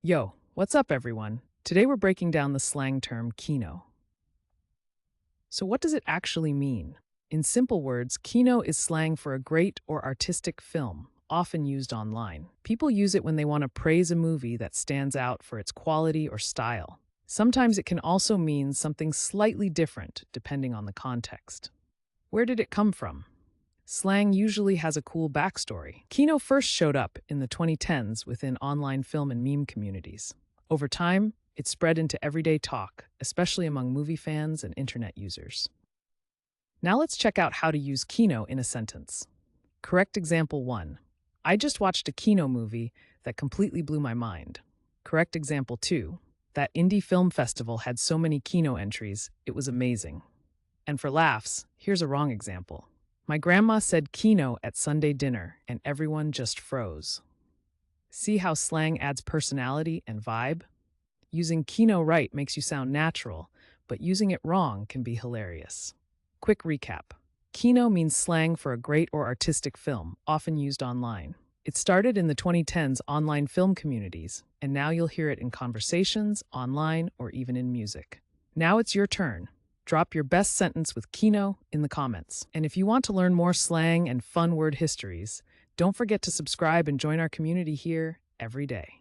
Yo, what's up, everyone? Today we're breaking down the slang term Kino. So, what does it actually mean? In simple words, Kino is slang for a great or artistic film, often used online. People use it when they want to praise a movie that stands out for its quality or style. Sometimes it can also mean something slightly different, depending on the context. Where did it come from? Slang usually has a cool backstory. Kino first showed up in the 2010s within online film and meme communities. Over time, it spread into everyday talk, especially among movie fans and internet users. Now let's check out how to use Kino in a sentence. Correct example 1. I just watched a Kino movie that completely blew my mind. Correct example 2. That indie film festival had so many Kino entries, it was amazing. And for laughs, here's a wrong example. My grandma said Kino at Sunday dinner, and everyone just froze. See how slang adds personality and vibe? Using Kino right makes you sound natural, but using it wrong can be hilarious. Quick recap. Kino means slang for a great or artistic film, often used online. It started in the 2010s online film communities, and now you'll hear it in conversations, online, or even in music. Now it's your turn. Drop your best sentence with Kino in the comments. And if you want to learn more slang and fun word histories, don't forget to subscribe and join our community here every day.